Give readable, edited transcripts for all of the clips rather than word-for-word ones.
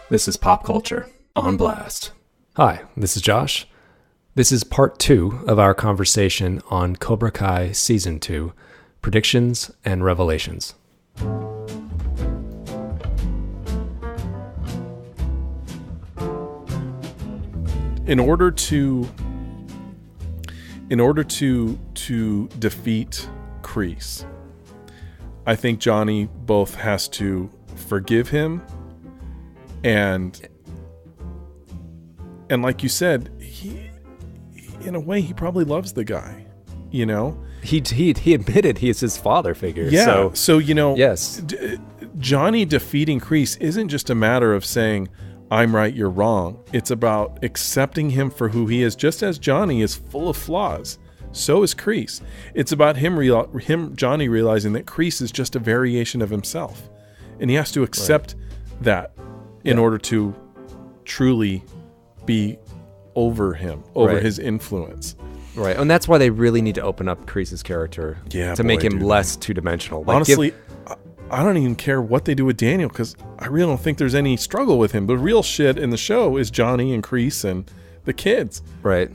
This is Pop Culture on Blast. Hi, this is Josh. This is part 2 of our conversation on Cobra Kai Season 2, Predictions and Revelations. In order to defeat Kreese, I think Johnny both has to forgive him and like you said, he in a way he probably loves the guy, you know? He admitted he is his father figure. Yeah. So you know, yes. Johnny defeating Kreese isn't just a matter of saying, I'm right, you're wrong. It's about accepting him for who he is. Just as Johnny is full of flaws, so is Kreese. It's about Johnny realizing that Kreese is just a variation of himself. And he has to accept that in order to truly be over him, over his influence. Right. And that's why they really need to open up Kreese's character to make him less two-dimensional. Like, honestly, I don't even care what they do with Daniel because I really don't think there's any struggle with him. The real shit in the show is Johnny and Kreese and the kids. Right.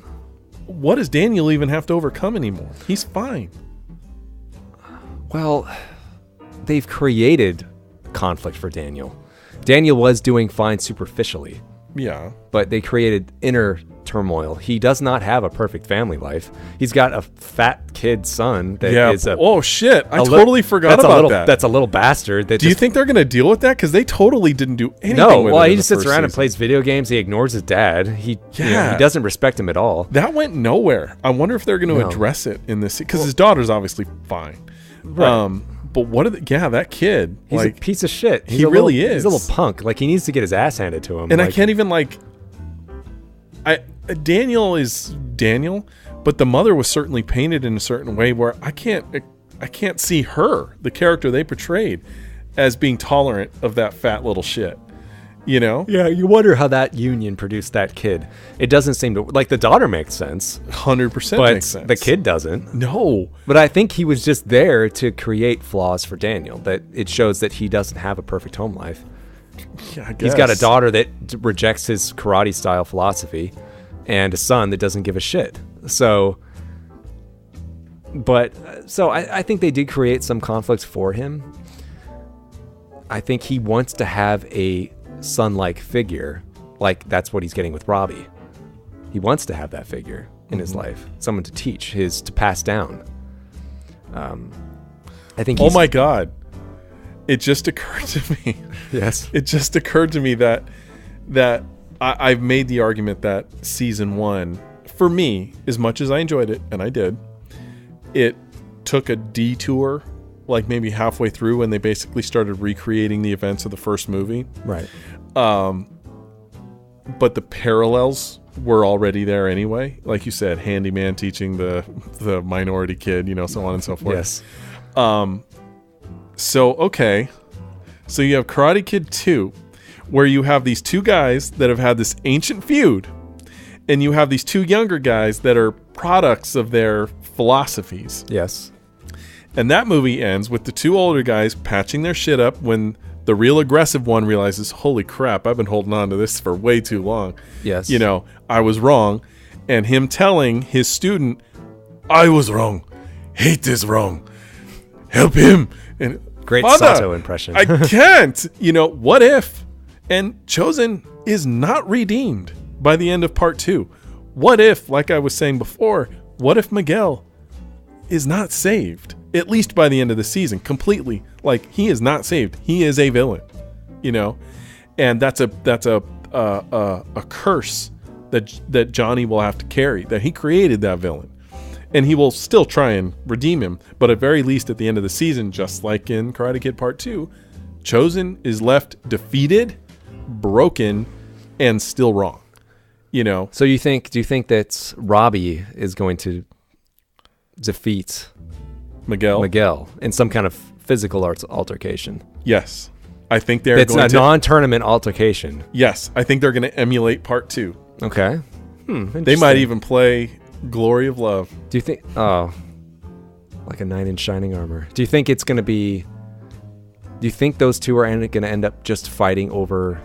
What does Daniel even have to overcome anymore? He's fine. Well, they've created conflict for Daniel. Daniel was doing fine superficially. Yeah. But they created inner turmoil. He does not have a perfect family life. He's got a fat kid son that is a... Oh, shit. I totally forgot about that. That's a little bastard. Do you think they're going to deal with that? Because they totally didn't do anything with it. Well, he just sits around and plays video games. He ignores his dad. He doesn't respect him at all. That went nowhere. I wonder if they're going to address it in this... Because his daughter's obviously fine. Right. But that kid... He's a piece of shit. He really is. He's a little punk. Like, he needs to get his ass handed to him. And I can't even, Daniel is Daniel, but the mother was certainly painted in a certain way where I can't see her, the character they portrayed, as being tolerant of that fat little shit. You know? Yeah, you wonder how that union produced that kid. It doesn't seem to... Like, the daughter makes sense. 100% makes sense. The kid doesn't. No. But I think he was just there to create flaws for Daniel. That it shows that he doesn't have a perfect home life. Yeah, I guess. He's got a daughter that rejects his karate-style philosophy and a son that doesn't give a shit. So I think they did create some conflicts for him. I think he wants to have a son-like figure, like that's what he's getting with Robbie. He wants to have that figure in his life, someone to teach, to pass down. I think. Oh my God! It just occurred to me. Yes. It just occurred to me that I've made the argument that season 1, for me, as much as I enjoyed it, and I did, it took a detour. Like maybe halfway through when they basically started recreating the events of the first movie. Right. But the parallels were already there anyway. Like you said, handyman teaching the minority kid, so on and so forth. Yes. So you have Karate Kid 2, where you have these two guys that have had this ancient feud, and you have these two younger guys that are products of their philosophies. Yes. And that movie ends with the two older guys patching their shit up when the real aggressive one realizes, holy crap, I've been holding on to this for way too long. Yes. I was wrong. And him telling his student, I was wrong. Hate is wrong. Help him. And great Sato impression. I can't. What if? And Chosen is not redeemed by the end of part 2. What if, like I was saying before, what if Miguel is not saved? At least by the end of the season, completely. Like, he is not saved. He is a villain, and that's a curse that Johnny will have to carry. That he created that villain, and he will still try and redeem him. But at very least, at the end of the season, just like in Karate Kid Part 2, Chosen is left defeated, broken, and still wrong. So do you think that Robbie is going to defeat Miguel in some kind of physical altercation? Yes. I think they're It's a non-tournament altercation. Yes. I think they're going to emulate part 2. Okay. They might even play Glory of Love. Do you think... Oh. Like a knight in shining armor. Do you think it's going to be... Do you think those two are going to end up just fighting over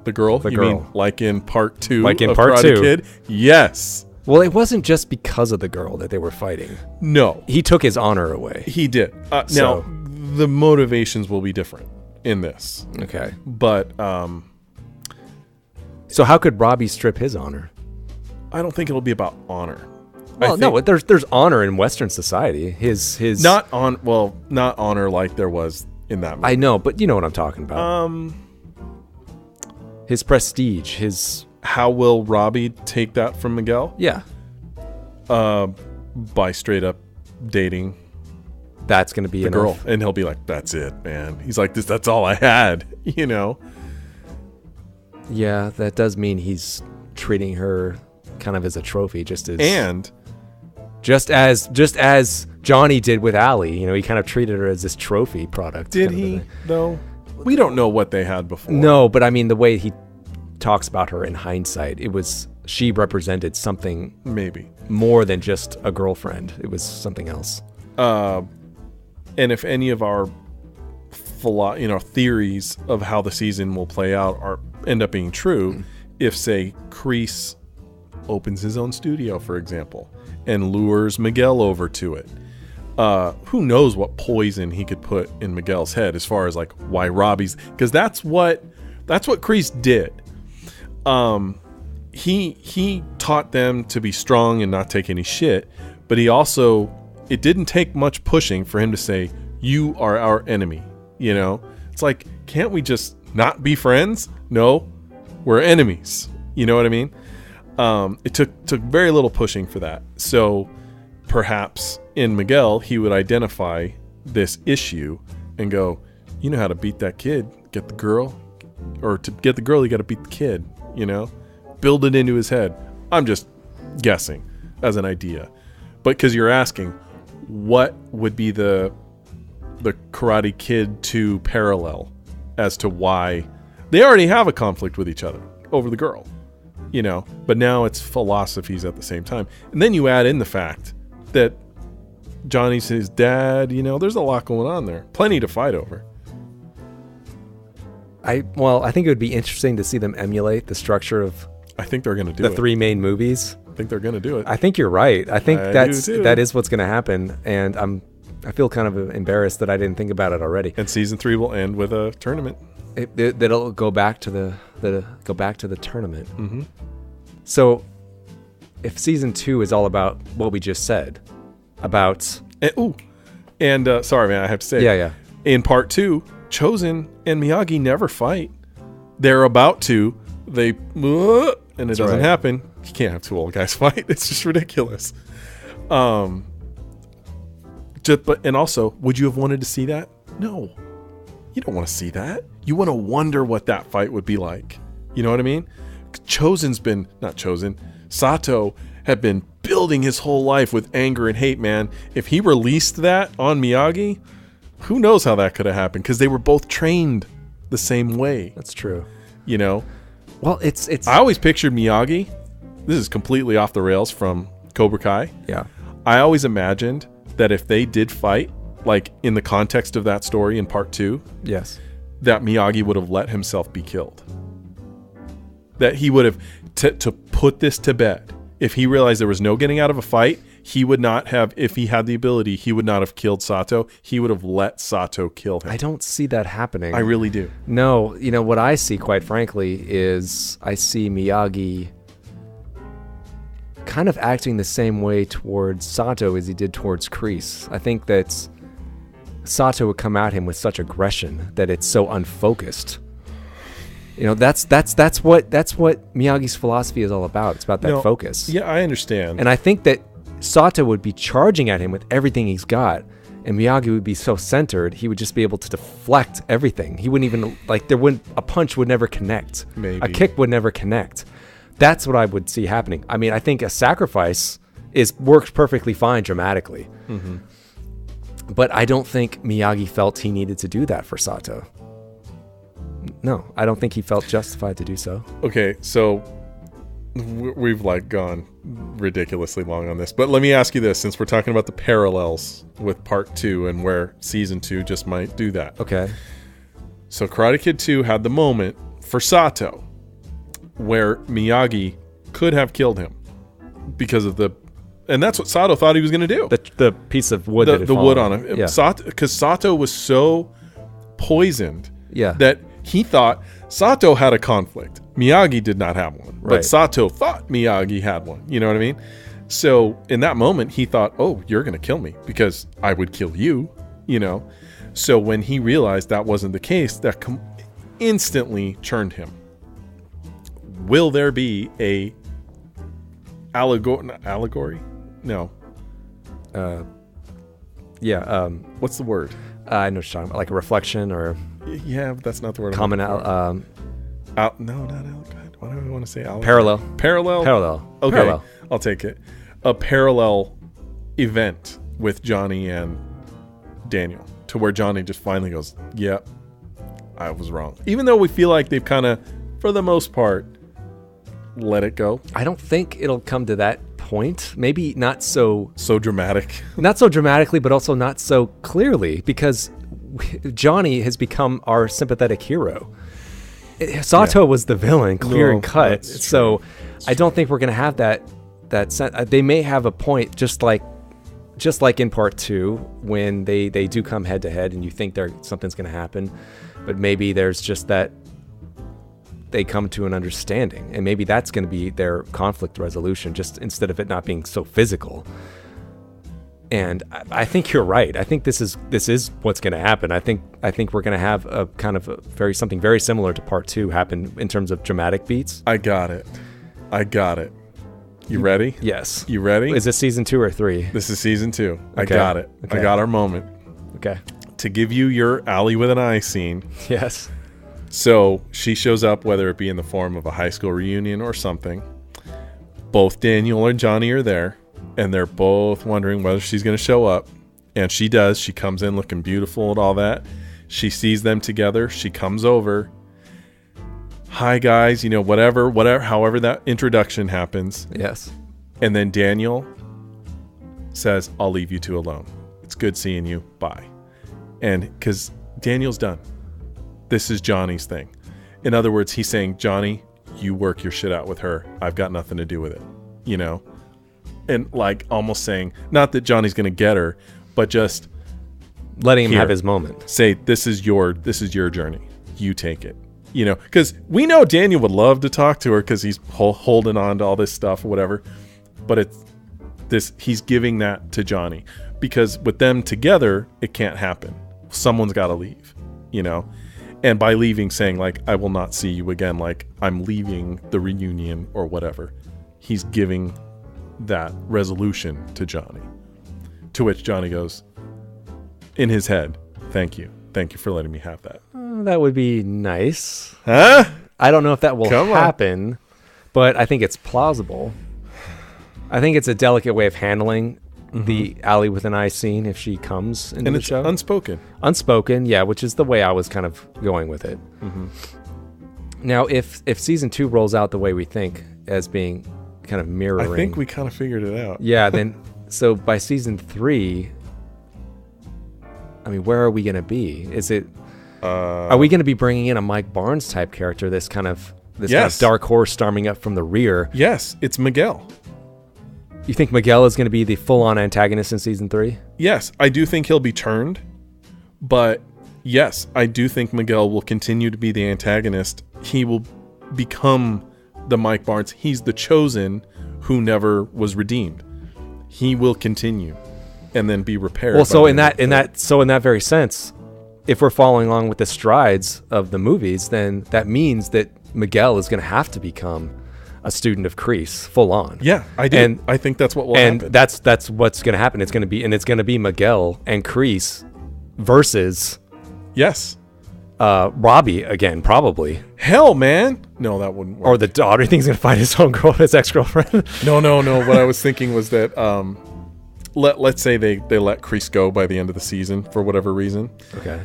The girl? The you girl. mean like in part 2 Like in of part Karate 2. Kid? Yes. Well, it wasn't just because of the girl that they were fighting. No. He took his honor away. He did. Now, So- the motivations will be different in this. Okay. But So how could Robbie strip his honor? I don't think it'll be about honor. Well, no, there's honor in Western society. His not honor like there was in that movie. I know, but you know what I'm talking about. His prestige, How will Robbie take that from Miguel? yeah, By straight up dating that's going to be the enough. girl, and he'll be like, "That's it, man." He's like, "That's all I had," you know. Yeah, that does mean he's treating her kind of as a trophy, just as Johnny did with Allie. You know, he kind of treated her as this trophy product. Did kind of he thing. though? We don't know what they had before. No, but I mean the way he talks about her in hindsight, she represented something Maybe. more than just a girlfriend. It was something else. And if any of our theories of how the season will play out end up being true, if say Kreese opens his own studio, for example, and lures Miguel over to it, who knows what poison he could put in Miguel's head as far as like why Robbie's, because that's what Kreese did. He taught them to be strong and not take any shit, but it didn't take much pushing for him to say, "You are our enemy." You know, it's like, can't we just not be friends? No, we're enemies. You know what I mean? It took very little pushing for that. So perhaps in Miguel, he would identify this issue and go, "You know how to beat that kid, get the girl, or to get the girl, you got to beat the kid." You know, build it into his head. I'm just guessing as an idea, but because you're asking, what would be the Karate Kid 2 parallel as to why they already have a conflict with each other over the girl, you know, but now it's philosophies at the same time. And then you add in the fact that Johnny's his dad, you know, there's a lot going on there. Plenty to fight over. I think it would be interesting to see them emulate the structure of I think they're going to do the it. 3 main movies. I think they're going to do it. I think you're right. I think I do too. that is what's going to happen, and I feel kind of embarrassed that I didn't think about it already. And season 3 will end with a tournament. That'll go back to the tournament. Mm-hmm. So, if season 2 is all about what we just said about, Sorry, man, I have to say, yeah, in part 2, Chosen and Miyagi never fight. They're about to. And it doesn't happen. You can't have 2 old guys fight. It's just ridiculous. And also, would you have wanted to see that? No. You don't want to see that. You want to wonder what that fight would be like. You know what I mean? Sato had been building his whole life with anger and hate, man. If he released that on Miyagi, who knows how that could have happened, because they were both trained the same way. that's true. You know? Well, it's I always pictured Miyagi. This is completely off the rails from Cobra Kai. yeah. I always imagined that if they did fight, like in the context of that story in part 2, Yes. that Miyagi would have let himself be killed. That he would have, to put this to bed, if he realized there was no getting out of a fight, he would not have, if he had the ability, he would not have killed Sato. He would have let Sato kill him. I don't see that happening. I really do. No, you know, what I see, quite frankly, is I see Miyagi kind of acting the same way towards Sato as he did towards Kreese. I think that Sato would come at him with such aggression that it's so unfocused. You know, that's what Miyagi's philosophy is all about. It's about that focus. Yeah, I understand. And I think that Sato would be charging at him with everything he's got, and Miyagi would be so centered, he would just be able to deflect everything. He wouldn't even, a punch would never connect. Maybe. A kick would never connect. That's what I would see happening. I mean, I think a sacrifice works perfectly fine dramatically. Mm-hmm. But I don't think Miyagi felt he needed to do that for Sato. No, I don't think he felt justified to do so. Okay, so we've gone ridiculously long on this, but let me ask you this, since we're talking about the parallels with part 2 and where season 2 just might do that. Okay. So Karate Kid 2 had the moment for Sato where Miyagi could have killed him because of and that's what Sato thought he was going to do. The piece of wood, the wood on him. Yeah. Because Sato was so poisoned Yeah. that he thought Sato had a conflict. Miyagi did not have one, but Right. Sato thought Miyagi had one. You know what I mean? So in that moment, he thought, oh, you're going to kill me because I would kill you, you know? So when he realized that wasn't the case, that instantly churned him. Will there be a allegory? No. Yeah. What's the word? I know what you're talking about, like a reflection or Yeah, but that's not the word. common No, not allegory. Why do I want to say allegory? parallel. Parallel. Okay, Parallel. I'll take it. A parallel event with Johnny and Daniel, to where Johnny just finally goes, "Yep, I was wrong." Even though we feel like they've kind of, for the most part, let it go. I don't think it'll come to that point. Maybe not so Dramatic. not so dramatically, but also not so clearly, because Johnny has become our sympathetic hero. Sato was the villain, clear and cut. That's So true. I don't think we're going to have that sense. They may have a point, just like in part 2, when they do come head to head and you think something's going to happen, but maybe there's just that they come to an understanding, and maybe that's going to be their conflict resolution, just instead of it not being so physical. And I think you're right. I think this is what's going to happen. I think we're going to have a kind of something very similar to part 2 happen in terms of dramatic beats. I got it. You ready? Yes. You ready? Is this season 2 or 3? This is season 2. I Okay. got it. Okay. I got our moment. Okay. To give you your alley with an eye scene. Yes. So she shows up, whether it be in the form of a high school reunion or something. Both Daniel and Johnny are there, and they're both wondering whether she's going to show up. And she does. She comes in looking beautiful and all that. She sees them together. She comes over. Hi, guys. You know, whatever, however that introduction happens. Yes. And then Daniel says, I'll leave you two alone. It's good seeing you. Bye. And because Daniel's done. This is Johnny's thing. In other words, he's saying, Johnny, you work your shit out with her. I've got nothing to do with it. You know? And like almost saying, not that Johnny's going to get her, but just Letting him Here. have his moment. say, this is your journey. You take it. You know, because we know Daniel would love to talk to her because he's holding on to all this stuff or whatever. But he's giving that to Johnny, because with them together, it can't happen. Someone's got to leave, you know? And by leaving, saying like, I will not see you again, like I'm leaving the reunion or whatever. He's giving that resolution to Johnny, to which Johnny goes in his head, thank you for letting me have that. That would be nice. Huh? I don't know if that will Come on. happen, but I think it's plausible. I think it's a delicate way of handling the alley with an eye scene if she comes into And the it's show. unspoken. Unspoken, yeah, which is the way I was kind of going with it. Now, if season 2 rolls out the way we think, as being kind of mirroring, I think we kind of figured it out. yeah, then so by season 3, I mean, where are we going to be? Is it? Are we going to be bringing in a Mike Barnes type character? This kind of Yes. dark horse storming up from the rear. Yes, it's Miguel. You think Miguel is going to be the full-on antagonist in season 3? Yes, I do think he'll be turned, but yes, I do think Miguel will continue to be the antagonist. He will become the Mike Barnes. He's the chosen who never was redeemed. He will continue and then be repaired. Well, so by in that very sense, if we're following along with the strides of the movies, then that means that Miguel is going to have to become a student of Kreese, full on. Yeah, I do. And I think that's what will and happen. that's what's going to happen. It's going to be Miguel and Kreese versus Yes. Robbie again, probably. Hell, man. No, that wouldn't work. Or the daughter. You think he's going to find his own girl, his ex-girlfriend? No. What I was thinking was that let's say they let Kreese go by the end of the season for whatever reason. Okay.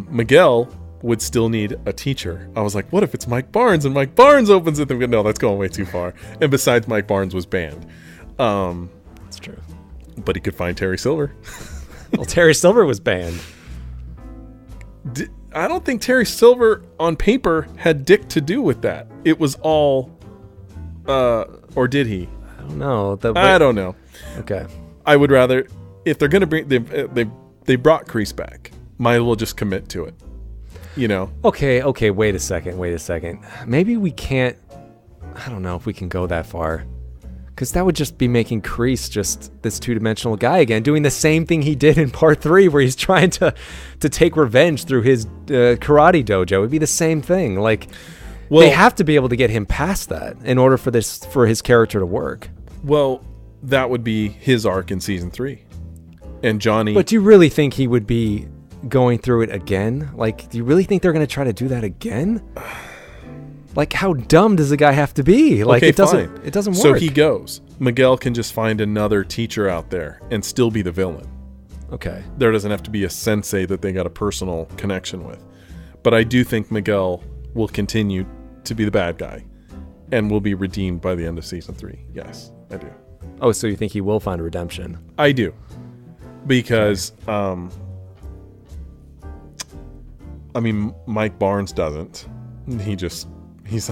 Miguel would still need a teacher. I was like, what if it's Mike Barnes and Mike Barnes opens it? No, that's going way too far. And besides, Mike Barnes was banned. That's true. But he could find Terry Silver. Well, Terry Silver was banned. I don't think Terry Silver on paper had dick to do with that. it was all, or did he? I don't know. I don't know. Okay. I would rather, if they're going to bring, they brought Kreese back. Might as well just commit to it. You know? Okay, wait a second. Maybe we can't, I don't know if we can go that far. Because that would just be making Kreese just this two-dimensional guy again, doing the same thing he did in part 3, where he's trying to take revenge through his karate dojo. It would be the same thing. Like, they have to be able to get him past that in order for his character to work. Well, that would be his arc in season 3. And Johnny... But do you really think he would be going through it again? Like, do you really think they're going to try to do that again? Like, how dumb does the guy have to be? Like, okay, it doesn't work. So he goes. Miguel can just find another teacher out there and still be the villain. Okay. There doesn't have to be a sensei that they got a personal connection with. But I do think Miguel will continue to be the bad guy and will be redeemed by the end of season 3. Yes, I do. Oh, so you think he will find redemption? I do. Because, Mike Barnes doesn't. His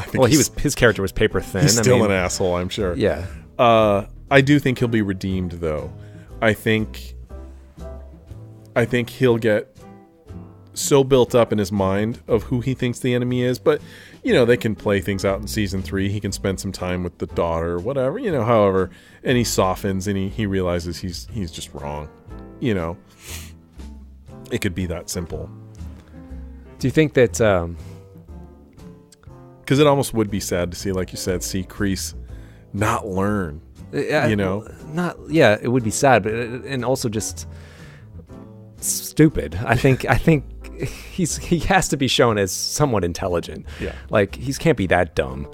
character was paper thin. He's still an asshole, I'm sure. Yeah. I do think he'll be redeemed, though. I think he'll get so built up in his mind of who he thinks the enemy is. But, they can play things out in season 3. He can spend some time with the daughter, whatever, however. And he softens and he realizes he's just wrong. It could be that simple. Do you think that... Because it almost would be sad to see, like you said, Kreese not learn. It would be sad, but and also just stupid. I think he has to be shown as somewhat intelligent. Yeah, like he can't be that dumb.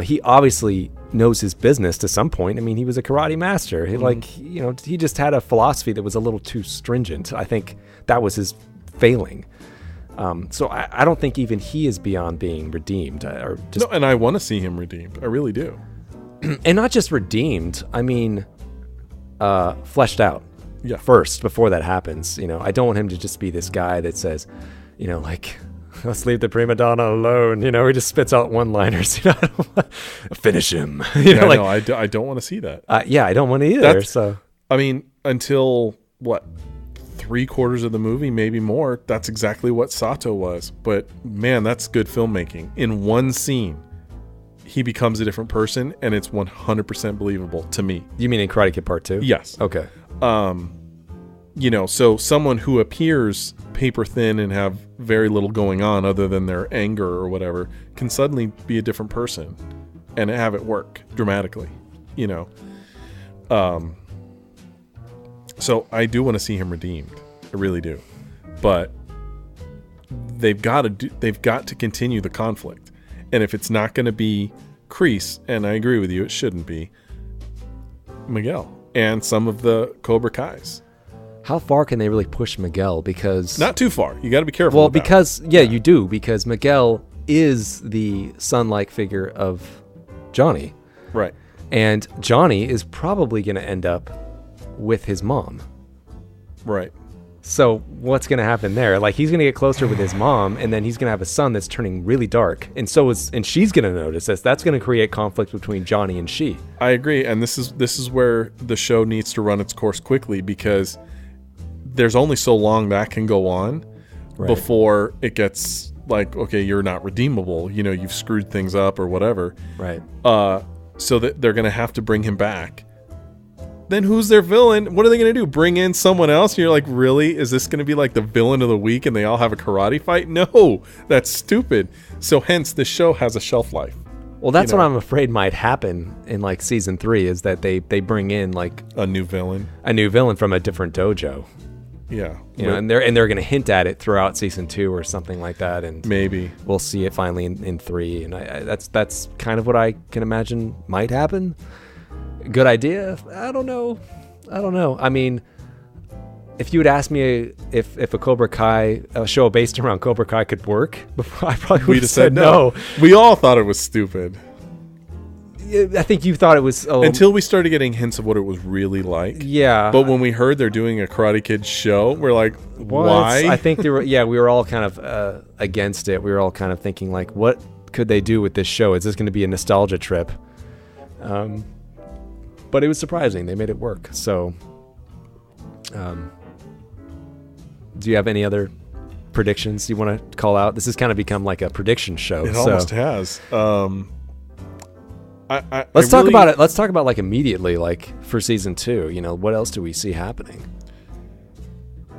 He obviously knows his business to some point. I mean, he was a karate master. He just had a philosophy that was a little too stringent. I think that was his failing. So I don't think even he is beyond being redeemed. No, and I want to see him redeemed. I really do. And not just redeemed. I mean, fleshed out. Yeah. First, before that happens. I don't want him to just be this guy that says, let's leave the prima donna alone. He just spits out one-liners. Finish him. I don't want to see that. I don't want to either. Until what? 3/4 of the movie, maybe more. That's exactly what Sato was. But man, that's good filmmaking. In one scene, he becomes a different person, and it's 100% believable to me. You mean in Karate Kid Part 2? Yes. Okay. So someone who appears paper thin and have very little going on other than their anger or whatever can suddenly be a different person and have it work dramatically. So I do want to see him redeemed. I really do. But they've got to continue the conflict. And if it's not going to be Kreese, and I agree with you, it shouldn't be, Miguel and some of the Cobra Kais. How far can they really push Miguel? Because not too far. You got to be careful. Well, because you do, because Miguel is the son-like figure of Johnny. Right. And Johnny is probably going to end up with his mom. Right. So what's going to happen there? Like, he's going to get closer with his mom, and then he's going to have a son that's turning really dark, and she's going to notice this. That's going to create conflict between Johnny and she. I agree, and this is where the show needs to run its course quickly, because there's only so long that can go on before it gets like, okay, you're not redeemable. You've screwed things up or whatever. Right. So that they're going to have to bring him back. Then who's their villain? What are they going to do? Bring in someone else? And you're like, really? Is this going to be like the villain of the week and they all have a karate fight? No, that's stupid. So hence, this show has a shelf life. Well, that's what I'm afraid might happen in like season 3, is that they bring in like a new villain from a different dojo. Yeah. And they're going to hint at it throughout season 2 or something like that. And maybe we'll see it finally in 3. And that's kind of what I can imagine might happen. Good idea? I don't know. I mean, if you had asked me if a Cobra Kai, a show based around Cobra Kai could work, I probably would have said no. We all thought it was stupid. I think you thought it was... until we started getting hints of what it was really like. Yeah. But when we heard they're doing a Karate Kid show, we're like, why? I think we were all kind of against it. We were all kind of thinking like, what could they do with this show? Is this going to be a nostalgia trip? But it was surprising. They made it work. So, do you have any other predictions you want to call out? This has kind of become like a prediction show. It almost has. Let's talk about it. Let's talk about like immediately, like for season 2. You know, what else do we see happening?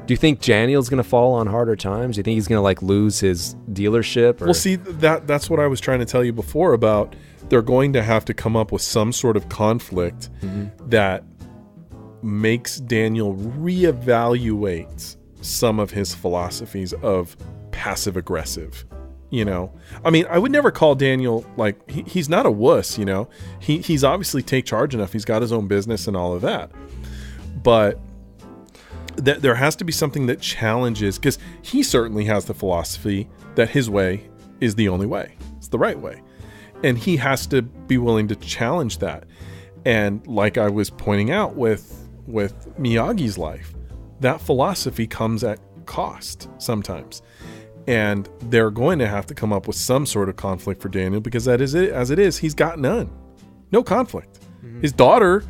Do you think Daniel's going to fall on harder times? Do you think he's going to like lose his dealership? Or? Well, see, that's what I was trying to tell you before about they're going to have to come up with some sort of conflict that makes Daniel reevaluate some of his philosophies of passive aggressive. You know, I mean, I would never call Daniel like he's not a wuss. You know, he's obviously take charge enough. He's got his own business and all of that, but there has to be something that challenges, because he certainly has the philosophy that his way is the only way. It's the right way. And he has to be willing to challenge that. And like I was pointing out with Miyagi's life, that philosophy comes at cost sometimes. And they're going to have to come up with some sort of conflict for Daniel, because that is it. As it is, he's got none. No conflict. His daughter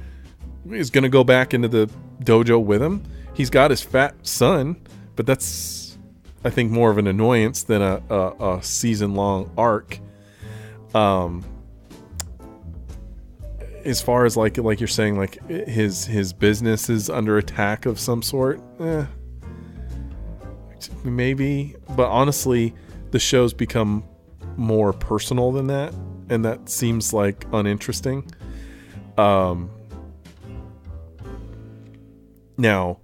is going to go back into the dojo with him. He's got his fat son, but that's, I think, more of an annoyance than a season-long arc. As far as like you're saying, like his business is under attack of some sort, maybe. But honestly, the show's become more personal than that, and that seems like uninteresting. Now,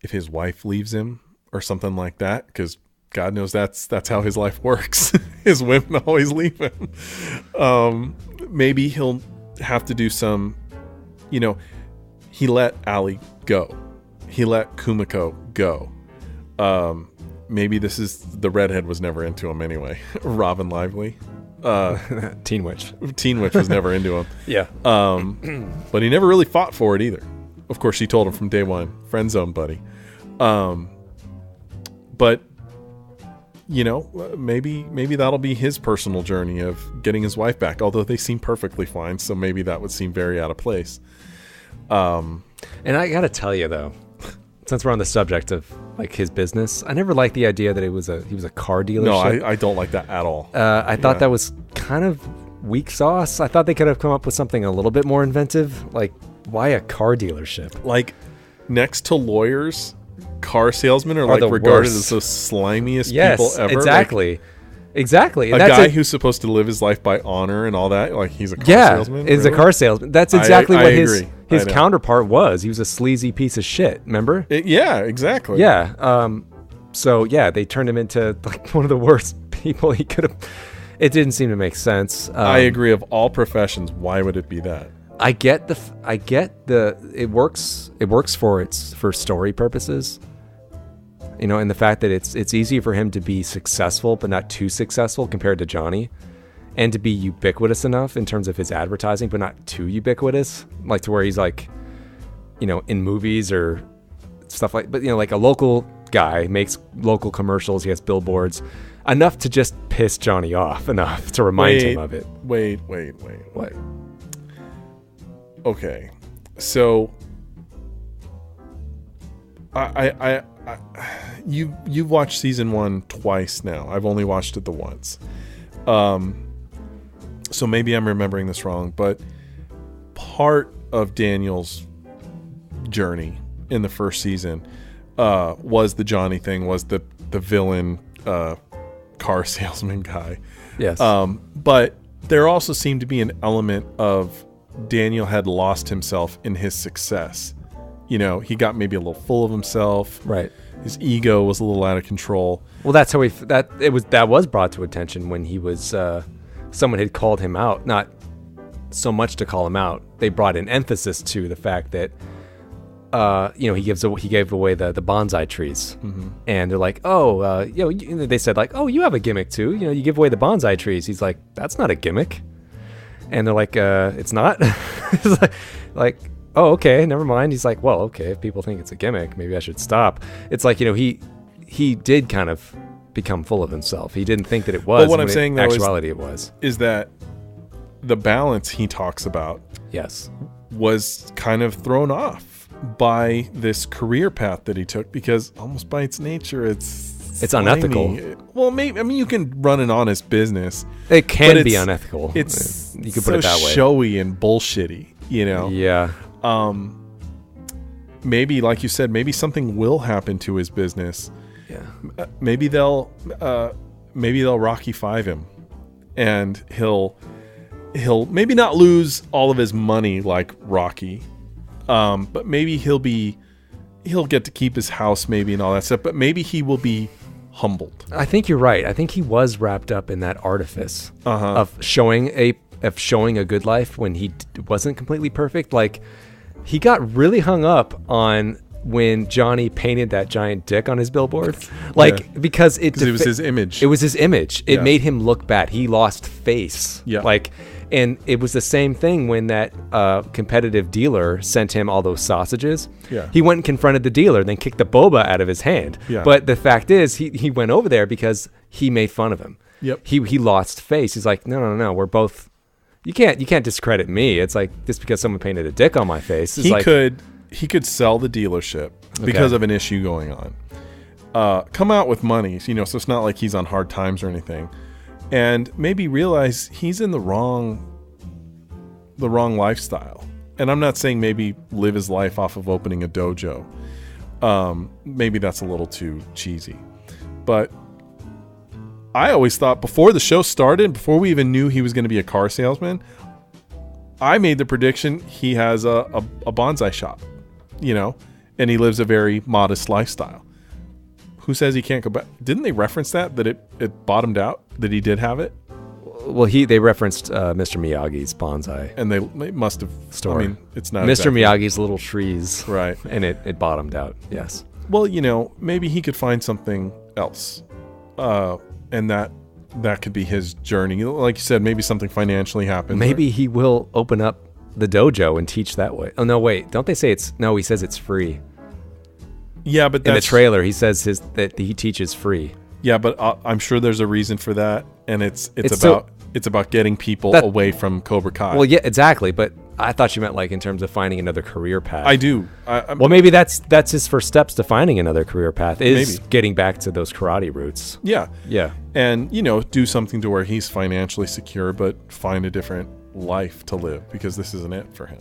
if his wife leaves him or something like that, because God knows that's how his life works. His women always leave him. Maybe he'll have to do some, you know, he let Ali go. He let Kumiko go. Maybe this is, the redhead was never into him anyway. Robin Lively. Teen Witch. Teen Witch was never into him. Yeah. But he never really fought for it either. Of course, she told him from day one, friend zone, buddy. But you know, maybe that'll be his personal journey of getting his wife back. Although they seem perfectly fine, so maybe that would seem very out of place. And I gotta tell you though, since we're on the subject of like his business, I never liked the idea that he was a car dealership. No, I don't like that at all. I thought that was kind of weak sauce. I thought they could have come up with something a little bit more inventive. Like, why a car dealership? Like, next to lawyers, car salesmen are like regarded as the slimiest people ever. Exactly. Exactly. And a guy who's supposed to live his life by honor and all that, like he's a car salesman. Yeah, is really? A car salesman. That's exactly what his counterpart was. He was a sleazy piece of shit. Remember? Yeah, exactly. Yeah. So yeah, they turned him into like one of the worst people he could have. It didn't seem to make sense. I agree. Of all professions, why would it be that? I get the it works for story purposes. You know, and the fact that it's easy for him to be successful, but not too successful compared to Johnny, and to be ubiquitous enough in terms of his advertising, but not too ubiquitous, like to where he's like, you know, in movies or stuff like. But you know, like a local guy makes local commercials, he has billboards, enough to just piss Johnny off, enough to remind him of it. Wait. What? Okay, so you've watched season 1 twice now. I've only watched it the once. So maybe I'm remembering this wrong, but part of Daniel's journey in the first season was the Johnny thing, was the villain car salesman guy. Yes. But there also seemed to be an element of Daniel had lost himself in his success. You know, he got maybe a little full of himself. Right. His ego was a little out of control. Well, that's how that was brought to attention when he was someone had called him out. Not so much to call him out. They brought an emphasis to the fact that you know, he gave away the bonsai trees, and they're like, oh, you know, they said like, oh, you have a gimmick too. You know, you give away the bonsai trees. He's like, that's not a gimmick. And they're like, it's not. It's like, oh, okay, never mind. He's like, well, okay, if people think it's a gimmick, maybe I should stop. It's like, you know, he did kind of become full of himself. He didn't think that it was. But what I'm saying, though, actuality it was. Is that the balance he talks about Yes. was kind of thrown off by this career path that he took, because almost by its nature, it's unethical. Well, maybe, I mean, you can run an honest business. It can be unethical. It's you could so put it that way. showy and bullshitty, Yeah. Maybe, like you said, maybe something will happen to his business. Yeah. Maybe they'll Rocky 5 him, and he'll maybe not lose all of his money like Rocky, but maybe he'll get to keep his house maybe and all that stuff. But maybe he will be humbled. I think you're right. I think he was wrapped up in that artifice of showing a good life when he wasn't completely perfect. Like, he got really hung up on when Johnny painted that giant dick on his billboard, because it was his image. It was his image. It made him look bad. He lost face. Yeah. And it was the same thing when that competitive dealer sent him all those sausages. Yeah. He went and confronted the dealer, then kicked the boba out of his hand. Yeah. But the fact is, he went over there because he made fun of him. Yep. He lost face. He's like, no. We're both. You can't discredit me. It's like, just because someone painted a dick on my face. He could sell the dealership because of an issue going on. Come out with money, so it's not like he's on hard times or anything. And maybe realize he's in the wrong lifestyle. And I'm not saying maybe live his life off of opening a dojo. Maybe that's a little too cheesy. But I always thought, before the show started, before we even knew he was going to be a car salesman, I made the prediction he has a bonsai shop, and he lives a very modest lifestyle. Who says he can't go back? Didn't they reference that it bottomed out, that he did have it? Well, they referenced Mr. Miyagi's bonsai. And they must have. Store. I mean, it's not Mr. exactly Miyagi's little trees. Right. And it bottomed out, yes. Well, maybe he could find something else. And that could be his journey. Like you said, maybe something financially happens. Maybe he will open up the dojo and teach that way. Oh, no, wait. Don't they say he says it's free. Yeah, but in the trailer, he says that he teaches free. Yeah, but I'm sure there's a reason for that. And it's about getting people away from Cobra Kai. Well, yeah, exactly. But I thought you meant like in terms of finding another career path. I do. Well, maybe that's his first steps to finding another career path is getting back to those karate roots. Yeah. Yeah. And, do something to where he's financially secure, but find a different life to live, because this isn't it for him,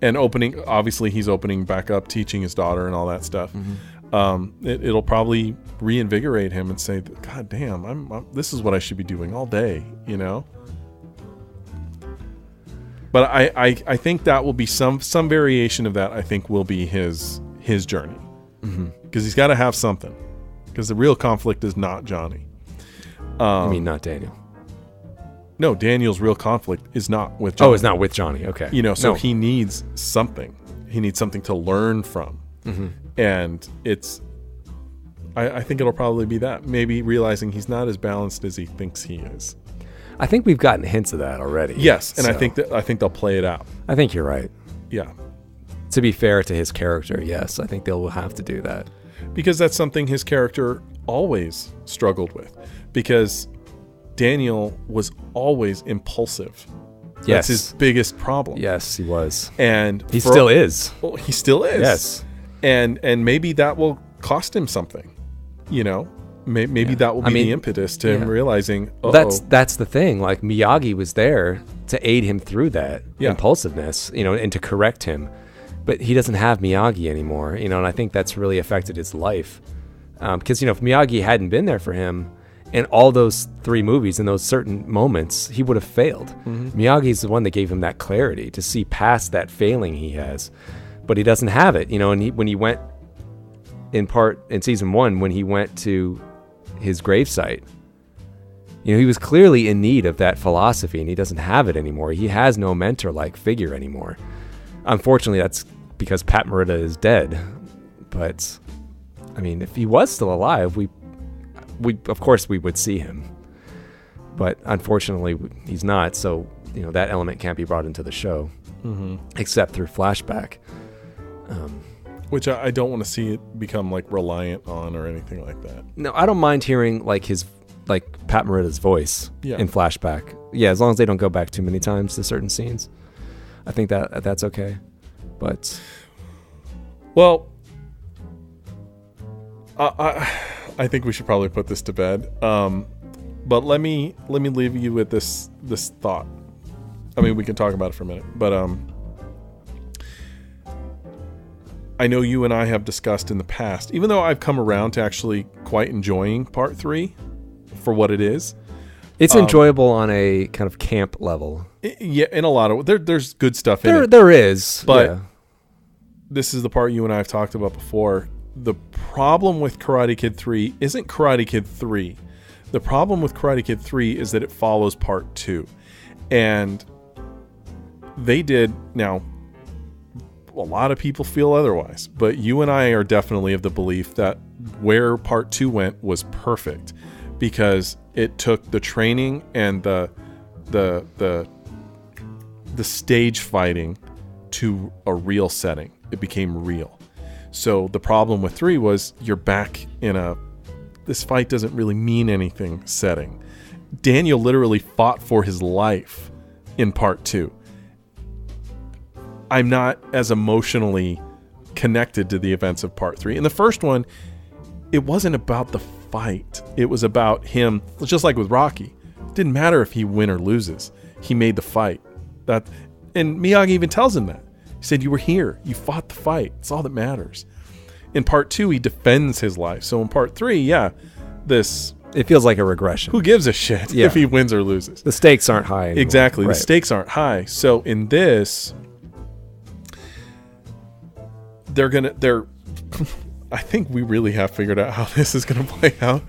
And obviously he's opening back up, teaching his daughter and all that stuff. Mm-hmm. It'll probably reinvigorate him and say, God damn, this is what I should be doing all day, But I think that will be some variation of that. I think will be his journey, because he's got to have something. Because the real conflict is not Johnny. I mean, not Daniel. No, Daniel's real conflict is not with Johnny. Oh, it's not with Johnny. Okay. He needs something. He needs something to learn from, and I think it'll probably be that. Maybe realizing he's not as balanced as he thinks he is. I think we've gotten hints of that already. Yes, and I think they'll play it out. I think you're right. Yeah. To be fair to his character, yes, I think they'll have to do that. Because that's something his character always struggled with. Because Daniel was always impulsive. Yes. That's his biggest problem. Yes, he was. And he still is. Well, he still is. Yes. And maybe that will cost him something. Maybe that will be the impetus to him realizing, that's the thing. Like, Miyagi was there to aid him through that impulsiveness, and to correct him. But he doesn't have Miyagi anymore, and I think that's really affected his life. Because, if Miyagi hadn't been there for him in all those 3 movies, in those certain moments, he would have failed. Mm-hmm. Miyagi's the one that gave him that clarity to see past that failing he has. But he doesn't have it, and when he went in season 1, when he went to his gravesite, he was clearly in need of that philosophy, and he doesn't have it anymore. He has no mentor-like figure anymore. Unfortunately, that's because Pat Morita is dead. But I mean, if he was still alive, we of course we would see him. But unfortunately, he's not. So that element can't be brought into the show, except through flashback. Which I don't want to see it become like reliant on or anything like that. No, I don't mind hearing like Pat Morita's voice in flashback. Yeah, as long as they don't go back too many times to certain scenes. I think that's okay. But well, I think we should probably put this to bed. But let me leave you with this thought. I mean, we can talk about it for a minute, but I know you and I have discussed in the past, even though I've come around to actually quite enjoying part 3 for what it is. It's enjoyable on a kind of camp level. Yeah, in a lot of there's good stuff in it. There is, but this is the part you and I have talked about before. The problem with Karate Kid 3 isn't Karate Kid 3. The problem with Karate Kid 3 is that it follows part 2. And they did, now, a lot of people feel otherwise, but you and I are definitely of the belief that where part 2 went was perfect, because it took the training and the stage fighting to a real setting. It became real. So the problem with 3 was you're back in this fight doesn't really mean anything setting. Daniel literally fought for his life in part 2. I'm not as emotionally connected to the events of part 3. In the first one, it wasn't about the fight. It was about him, just like with Rocky. It didn't matter if he win or loses. He made the fight. And Miyagi even tells him that. He said, you were here. You fought the fight. It's all that matters. In part 2, he defends his life. So in part 3, it feels like a regression. Who gives a shit if he wins or loses? The stakes aren't high anymore. Exactly. Right. The stakes aren't high. So in this, I think we really have figured out how this is going to play out.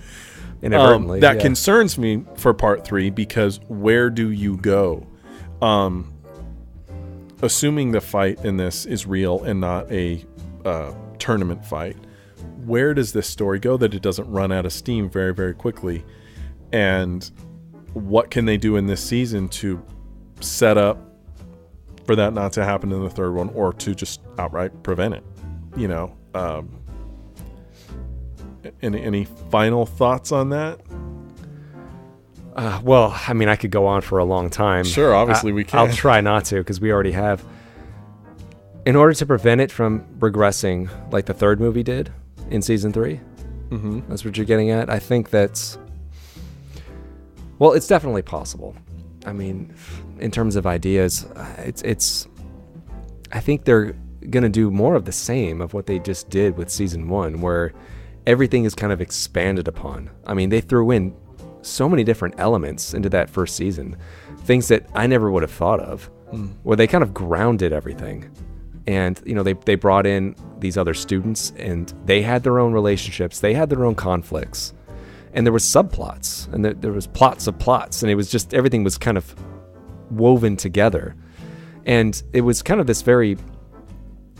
Inadvertently. That concerns me for part 3, because where do you go? Assuming the fight in this is real and not a tournament fight, where does this story go that it doesn't run out of steam very, very quickly? And what can they do in this season to set up for that not to happen in the third one, or to just outright prevent it? Any final thoughts on that? Well, I mean, I could go on for a long time. Sure, obviously we can. I'll try not to, because we already have. In order to prevent it from regressing like the third movie did in season 3, that's what you're getting at. I think that's, well, it's definitely possible. I mean, in terms of ideas, I think they're going to do more of the same of what they just did with season 1, where everything is kind of expanded upon. I mean, they threw in so many different elements into that first season, things that I never would have thought of, where they kind of grounded everything. And, they brought in these other students, and they had their own relationships. They had their own conflicts. And there was subplots, and there was plots of plots. And it was just, everything was kind of woven together. And it was kind of this very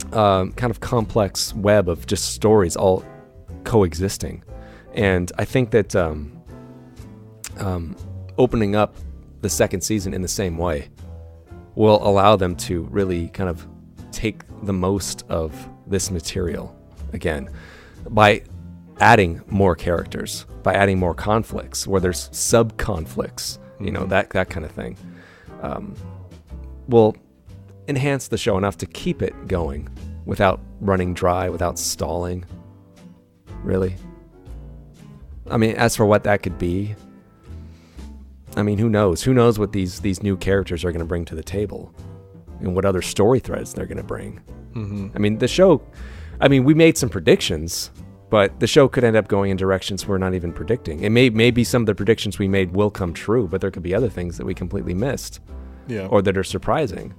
kind of complex web of just stories all coexisting. And I think that opening up the second season in the same way will allow them to really kind of take the most of this material again by adding more characters, by adding more conflicts where there's sub-conflicts, that kind of thing, will enhance the show enough to keep it going without running dry, without stalling, really. I mean, as for what that could be, I mean, who knows? Who knows what these new characters are going to bring to the table and what other story threads they're going to bring. I mean, the show, we made some predictions, but the show could end up going in directions we're not even predicting. It maybe some of the predictions we made will come true, but there could be other things that we completely missed, or that are surprising.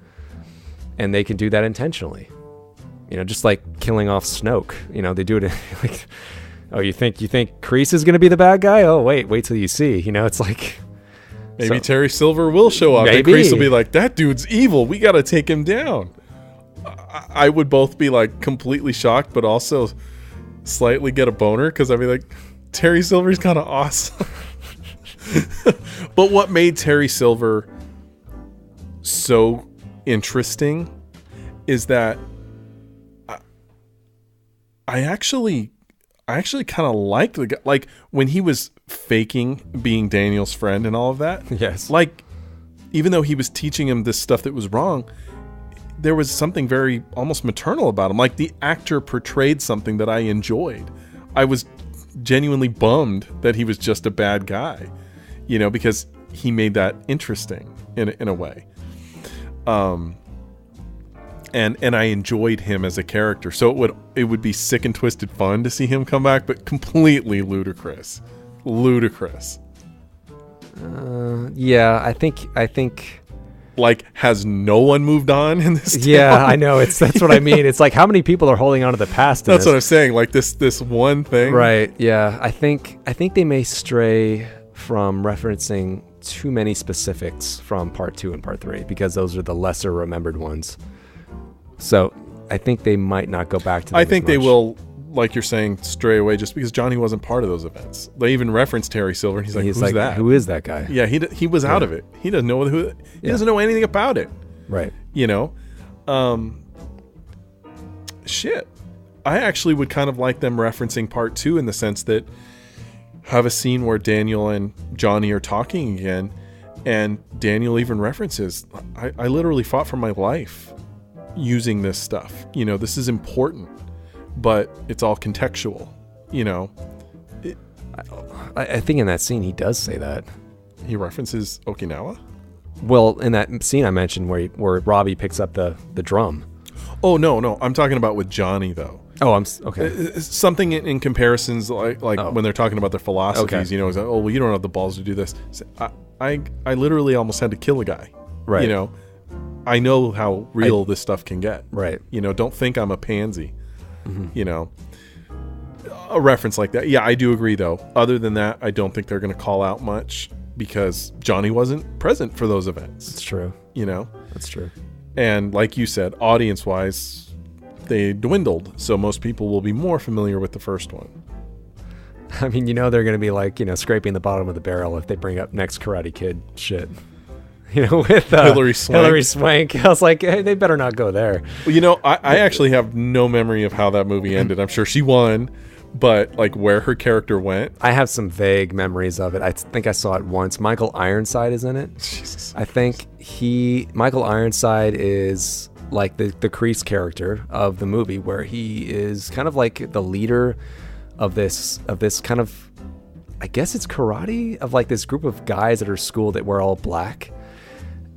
And they can do that intentionally. Just like killing off Snoke. They do it like, oh, you think Kreese is going to be the bad guy? Oh, wait till you see. It's like, maybe Terry Silver will show up. Maybe. And Kreese will be like, that dude's evil. We got to take him down. I would both be like completely shocked, but also slightly get a boner, because I'd be like, Terry Silver's kind of awesome. But what made Terry Silver so interesting is that I actually kind of liked the guy. Like when he was faking being Daniel's friend and all of that. Yes. Like, even though he was teaching him this stuff that was wrong, there was something very almost maternal about him. Like the actor portrayed something that I enjoyed. I was genuinely bummed that he was just a bad guy, because he made that interesting in a way. And I enjoyed him as a character. So it would be sick and twisted fun to see him come back, but completely ludicrous. Yeah, I think. Like, has no one moved on in this town? Yeah, I know. That's what I mean. It's like, how many people are holding on to the past? That's what I'm saying. Like this one thing. Right. Yeah. I think they may stray from referencing too many specifics from part 2 and part 3 because those are the lesser remembered ones. So I think they might not go back to them. I think they will, like you're saying, stray away just because Johnny wasn't part of those events. They even referenced Terry Silver, and he's like, "Who's that? Who is that guy?" Yeah, he was out of it. He doesn't know he doesn't know anything about it. Right. Shit. I actually would kind of like them referencing part 2 in the sense that have a scene where Daniel and Johnny are talking again, and Daniel even references, I literally fought for my life using this stuff. This is important, but it's all contextual. I think in that scene he does say that. He references Okinawa? Well, in that scene I mentioned where Robbie picks up the drum. Oh, no. I'm talking about with Johnny, though. Oh, okay. Something in comparisons, like when they're talking about their philosophies, okay. It's like, oh, well, you don't have the balls to do this. I literally almost had to kill a guy. Right. I know how real this stuff can get. Right. Don't think I'm a pansy. Mm-hmm. A reference like that. Yeah, I do agree, though. Other than that, I don't think they're going to call out much because Johnny wasn't present for those events. That's true. That's true. And like you said, audience-wise, they dwindled. So most people will be more familiar with the first one. I mean, they're going to be like, scraping the bottom of the barrel if they bring up next Karate Kid shit. With Hilary Swank. I was like, hey, they better not go there. Well, I actually have no memory of how that movie ended. I'm sure she won, but like where her character went. I have some vague memories of it. I think I saw it once. Michael Ironside is in it. Jesus. I think Michael Ironside is like the Kreese character of the movie, where he is kind of like the leader of this kind of, I guess it's karate, of like this group of guys at her school that wear all black.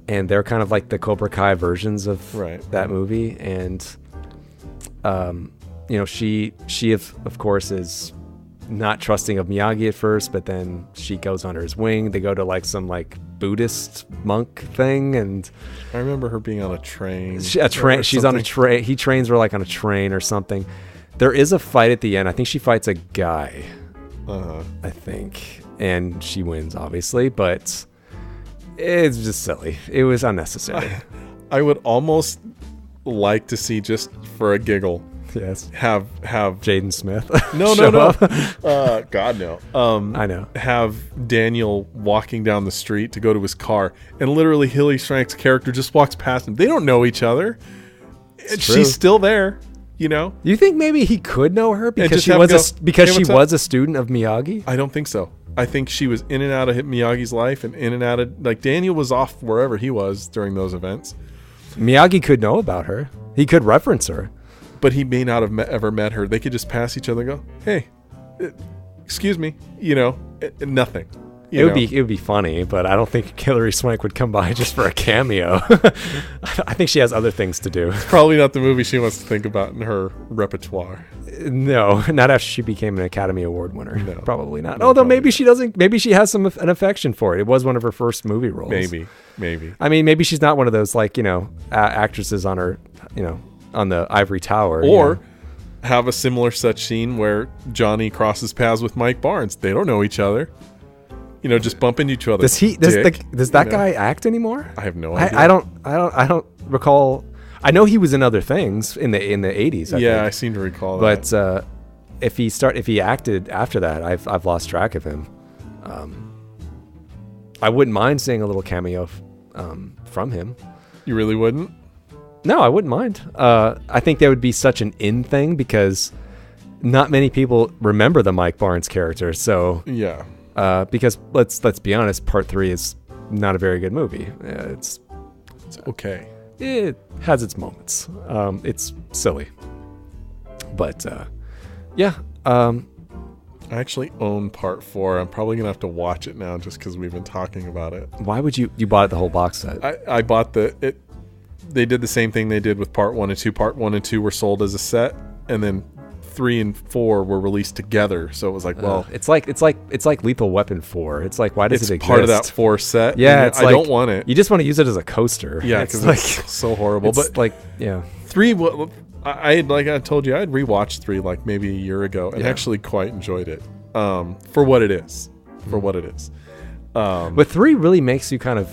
And they're kind of like the Cobra Kai versions of that movie. And, she of course is not trusting of Miyagi at first, but then she goes under his wing. They go to like some like Buddhist monk thing. And I remember her being on a train. She's on a train. He trains her like on a train or something. There is a fight at the end. I think she fights a guy, I think. And she wins, obviously, but it's just silly. It was unnecessary. I would almost like to see, just for a giggle, yes, have Jaden Smith. No. God no. I know. Have Daniel walking down the street to go to his car, and literally Hilary Swank's character just walks past him. They don't know each other. She's still there. You think maybe he could know her because she was a student of Miyagi? I don't think so. I think she was in and out of Miyagi's life, and in and out of, like, Daniel was off wherever he was during those events. Miyagi could know about her. He could reference her. But he may not have ever met her. They could just pass each other and go, hey, excuse me, nothing. It would be funny, but I don't think Hilary Swank would come by just for a cameo. I think she has other things to do. It's probably not the movie she wants to think about in her repertoire. No, not after she became an Academy Award winner. No, probably not. Although maybe she doesn't. Maybe she has an affection for it. It was one of her first movie roles. Maybe. I mean, maybe she's not one of those actresses on her, on the ivory tower. Or have a similar such scene where Johnny crosses paths with Mike Barnes. They don't know each other. Just bump into each other. Does that guy act anymore? I have no idea. I don't recall. I know he was in other things in the 80s. I seem to recall that. But if he acted after that, I've lost track of him. I wouldn't mind seeing a little cameo from him. You really wouldn't? No, I wouldn't mind. I think that would be such an in thing because not many people remember the Mike Barnes character. So Yeah. because let's be honest, Part 3 is not a very good movie. It's Okay. It has its moments. It's silly, but yeah. I actually own Part 4. I'm probably gonna have to watch it now just because we've been talking about it. Why would you bought the whole box set? I bought it. They did the same thing they did with Part 1 and 2. Part 1 and 2 were sold as a set, and then 3 and 4 were released together. So it was like, well, it's like Lethal Weapon 4. It's like, why does it exist? It's part of that 4 set. Yeah, it's I don't want it. You just want to use it as a coaster. Yeah, it's because like it's so horrible. It's but like, yeah, 3. I like I told you, I had rewatched 3 like maybe a year ago, and Yeah. actually quite enjoyed it. For what it is. For what it is. but 3 really makes you kind of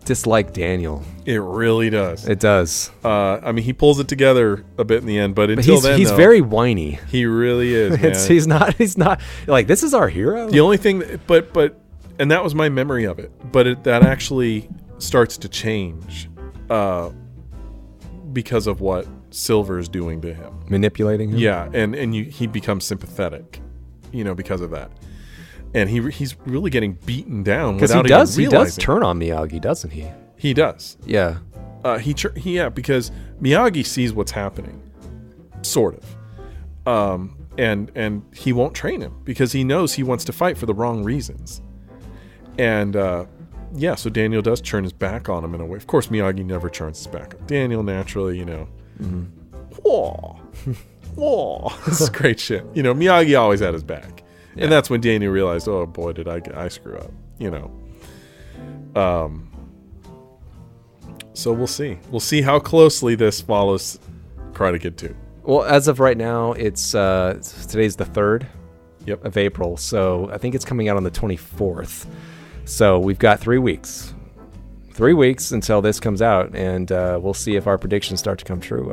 dislike Daniel. It really does. It does. I mean, he pulls it together a bit in the end, but until then, he's though, very whiny. he really is. Man. He's not like, this is our hero. The only thing, but and that was my memory of it. But that actually starts to change because of what Silver is doing to him. Manipulating him. Yeah, and he becomes sympathetic, because of that. And he's really getting beaten down without even realizing. He does turn on Miyagi, doesn't he? He does. Yeah. Because Miyagi sees what's happening, sort of, and he won't train him because he knows he wants to fight for the wrong reasons. And so Daniel does turn his back on him in a way. Of course, Miyagi never turns his back on Daniel. Naturally, Whoa, whoa, this is great shit. Miyagi always had his back. Yeah. And that's when Daniel realized, oh boy, did I screw up, So we'll see. We'll see how closely this follows Karate Kid 2. Well, as of right now, it's today's the 3rd of April, so I think it's coming out on the 24th. So we've got 3 weeks. 3 weeks until this comes out, and we'll see if our predictions start to come true.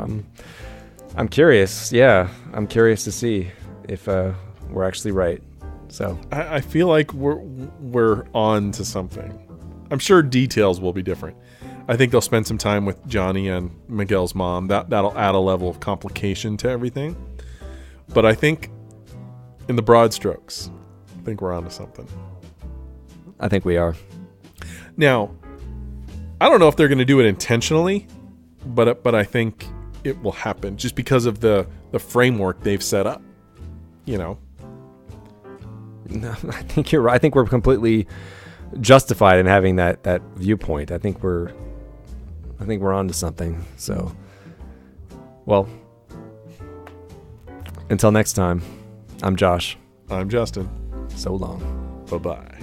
I'm curious. Yeah, I'm curious to see if we're actually right. So I feel like we're on to something. I'm sure details will be different. I think they'll spend some time with Johnny and Miguel's mom. That'll add a level of complication to everything. But I think, in the broad strokes, I think we're on to something. I think we are. Now, I don't know if they're going to do it intentionally, but I think it will happen just because of the framework they've set up. No, I think you're right. I think we're completely justified in having that viewpoint. I think we're on to something. So, well, until next time, I'm Josh. I'm Justin. So long. Bye-bye.